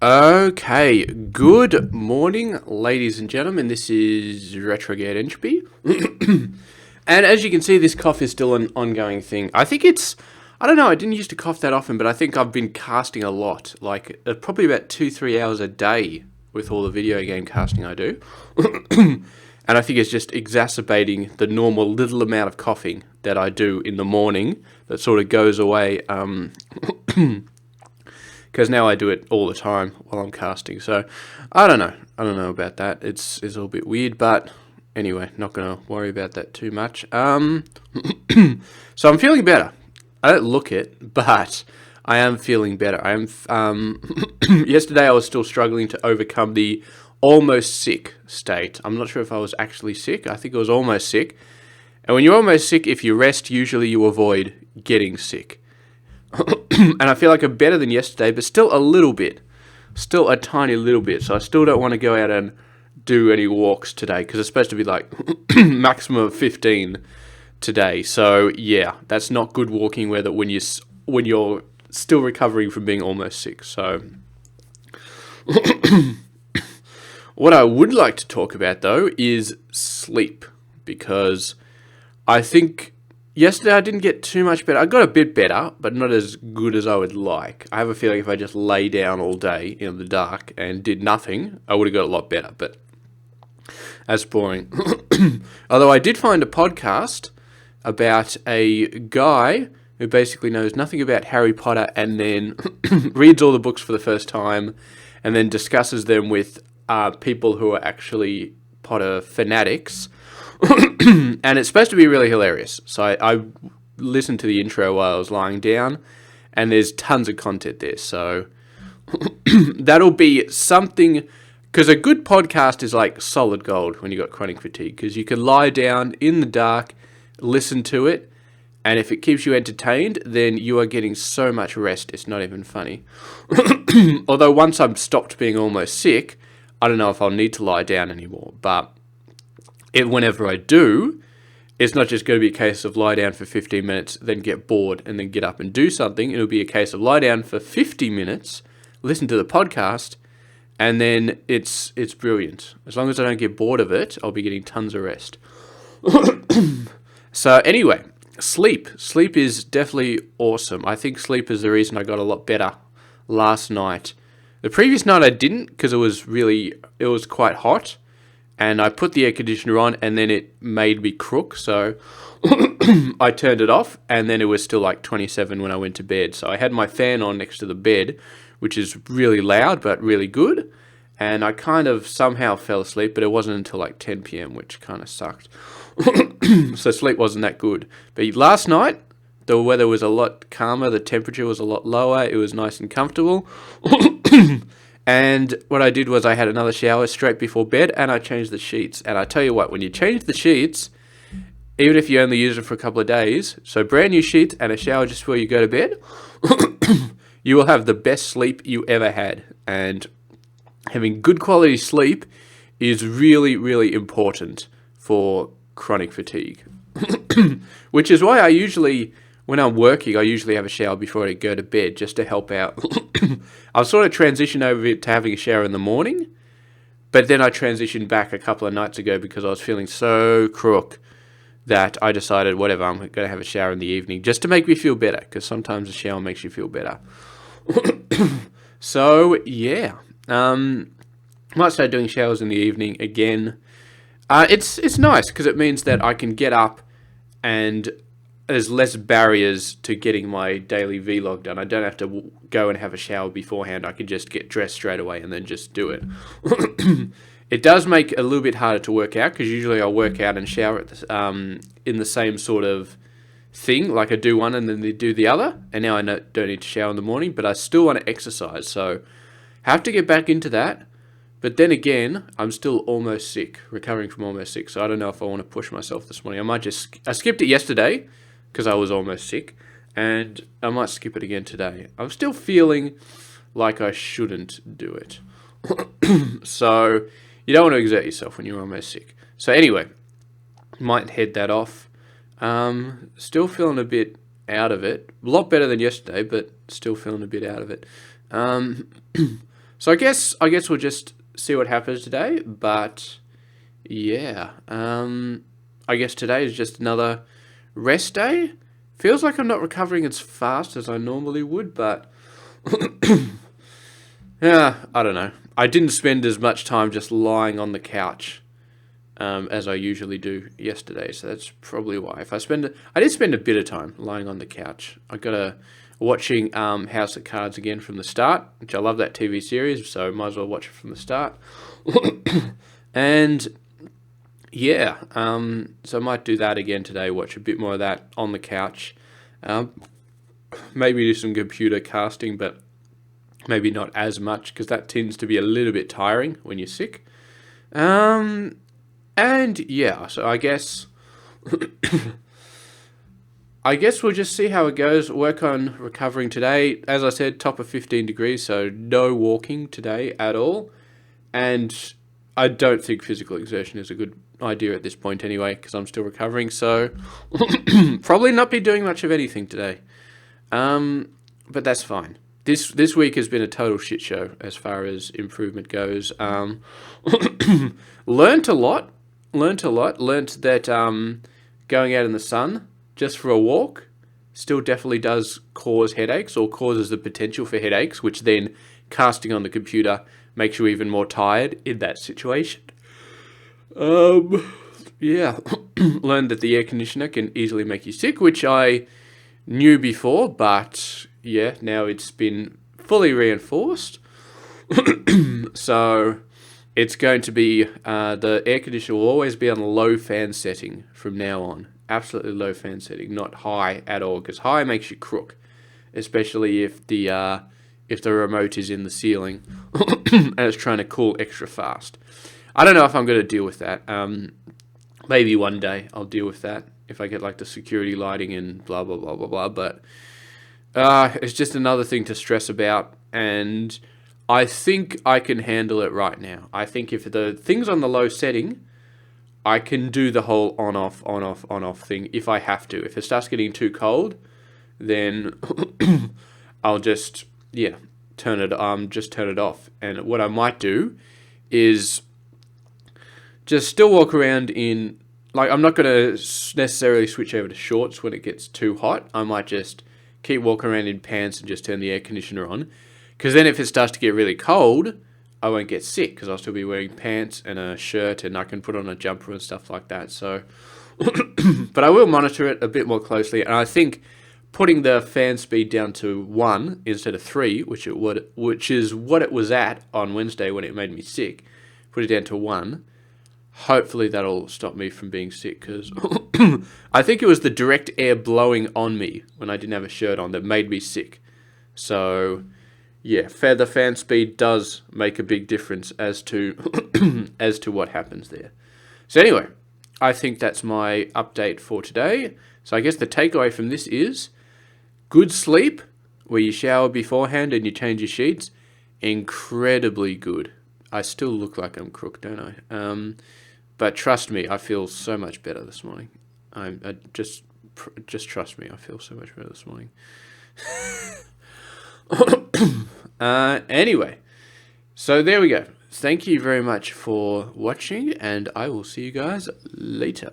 Okay, good morning, ladies and gentlemen. This is Retrograde Entropy. And as you can see, this cough is still an ongoing thing. I don't know, I didn't used to cough that often, but I think I've been casting a lot. Like, probably about 2-3 hours a day with all the video game casting I do. And I think it's just exacerbating the normal little amount of coughing that I do in the morning that sort of goes away. Because now I do it all the time while I'm casting. So, I don't know. I don't know about that. It's a little bit weird, but anyway, not going to worry about that too much. So I'm feeling better. I don't look it, but I am feeling better. Yesterday I was still struggling to overcome the almost sick state. I'm not sure if I was actually sick. I think I was almost sick. And when you're almost sick, if you rest, usually you avoid getting sick. And I feel like I'm better than yesterday, but still a little bit. Still a tiny little bit. So I still don't want to go out and do any walks today, because it's supposed to be like maximum of 15 today. So yeah, that's not good walking weather when you're still recovering from being almost sick. So what I would like to talk about though is sleep, because I think yesterday I didn't get too much better. I got a bit better, but not as good as I would like. I have a feeling if I just lay down all day in the dark and did nothing, I would have got a lot better, but that's boring. Although I did find a podcast about a guy who basically knows nothing about Harry Potter and then reads all the books for the first time and then discusses them with people who are actually Potter fanatics. And it's supposed to be really hilarious. So I listened to the intro while I was lying down, and there's tons of content there. So that'll be something, because a good podcast is like solid gold when you got chronic fatigue, because you can lie down in the dark, listen to it, and if it keeps you entertained, then you are getting so much rest, it's not even funny. Although once I'm stopped being almost sick, I don't know if I'll need to lie down anymore, but whenever I do, it's not just going to be a case of lie down for 15 minutes, then get bored, and then get up and do something. It'll be a case of lie down for 50 minutes, listen to the podcast, and then it's brilliant. As long as I don't get bored of it, I'll be getting tons of rest. So anyway, sleep. Sleep is definitely awesome. I think sleep is the reason I got a lot better last night. The previous night I didn't, because it was quite hot. And I put the air conditioner on, and then it made me crook, so I turned it off, and then it was still like 27 when I went to bed. So I had my fan on next to the bed, which is really loud, but really good, and I kind of somehow fell asleep, but it wasn't until like 10 p.m., which kind of sucked. So sleep wasn't that good. But last night, the weather was a lot calmer, the temperature was a lot lower, it was nice and comfortable. And what I did was I had another shower straight before bed, and I changed the sheets. And I tell you what, when you change the sheets, even if you only use it for a couple of days, so brand new sheets and a shower just before you go to bed, you will have the best sleep you ever had. And having good quality sleep is really, really important for chronic fatigue. Which is why when I'm working, I usually have a shower before I go to bed, just to help out. I've sort of transitioned over to having a shower in the morning, but then I transitioned back a couple of nights ago because I was feeling so crook that I decided, whatever, I'm going to have a shower in the evening just to make me feel better, because sometimes a shower makes you feel better. So, yeah. Might start doing showers in the evening again. It's nice because it means that I can get up and there's less barriers to getting my daily vlog done. I don't have to go and have a shower beforehand. I can just get dressed straight away and then just do it. It does make it a little bit harder to work out, because usually I'll work out and shower in the same sort of thing. Like I do one and then do the other. And now I don't need to shower in the morning, but I still want to exercise. So have to get back into that. But then again, I'm still almost sick, recovering from almost sick. So I don't know if I want to push myself this morning. I skipped it yesterday, because I was almost sick, and I might skip it again today. I'm still feeling like I shouldn't do it. So you don't want to exert yourself when you're almost sick. So anyway, might head that off. Still feeling a bit out of it. A lot better than yesterday, but still feeling a bit out of it. So I guess we'll just see what happens today. But yeah, I guess today is just another rest day. Feels like I'm not recovering as fast as I normally would, but yeah, I don't know. I didn't spend as much time just lying on the couch as I usually do yesterday, so that's probably why. I did spend a bit of time lying on the couch. I got watching House of Cards again from the start, which I love that TV series, so might as well watch it from the start. And yeah, so I might do that again today. Watch a bit more of that on the couch. Maybe do some computer casting, but maybe not as much because that tends to be a little bit tiring when you're sick. And yeah, so I guess we'll just see how it goes. Work on recovering today. As I said, top of 15 degrees, so no walking today at all. And I don't think physical exertion is a good idea at this point anyway, because I'm still recovering. So probably not be doing much of anything today. But that's fine. This week has been a total shit show as far as improvement goes. Learned a lot. Learned that going out in the sun just for a walk still definitely does cause headaches or causes the potential for headaches, which then casting on the computer makes you even more tired in that situation. Yeah, learned that the air conditioner can easily make you sick, which I knew before, but yeah, now it's been fully reinforced. So it's going to be, the air conditioner will always be on low fan setting from now on. Absolutely low fan setting, not high at all, because high makes you crook, especially if the remote is in the ceiling and it's trying to cool extra fast. I don't know if I'm going to deal with that. Maybe one day I'll deal with that if I get like the security lighting and blah, blah, blah, blah, blah. But it's just another thing to stress about, and I think I can handle it right now. I think if the thing's on the low setting, I can do the whole on-off, on-off, on-off thing if I have to. If it starts getting too cold, then I'll just, yeah, turn it off. And what I might do is just still walk around in, like, I'm not going to necessarily switch over to shorts when it gets too hot. I might just keep walking around in pants and just turn the air conditioner on. Because then if it starts to get really cold, I won't get sick because I'll still be wearing pants and a shirt and I can put on a jumper and stuff like that. So, but I will monitor it a bit more closely. And I think putting the fan speed down to 1 instead of 3, which is what it was at on Wednesday when it made me sick, put it down to 1. Hopefully that'll stop me from being sick, because I think it was the direct air blowing on me when I didn't have a shirt on that made me sick. So yeah, the fan speed does make a big difference as to as to what happens there. So anyway, I think that's my update for today. So I guess the takeaway from this is good sleep, where you shower beforehand and you change your sheets, incredibly good. I still look like I'm crook, don't I? But trust me, I feel so much better this morning. Just trust me, I feel so much better this morning. Anyway, so there we go. Thank you very much for watching, and I will see you guys later.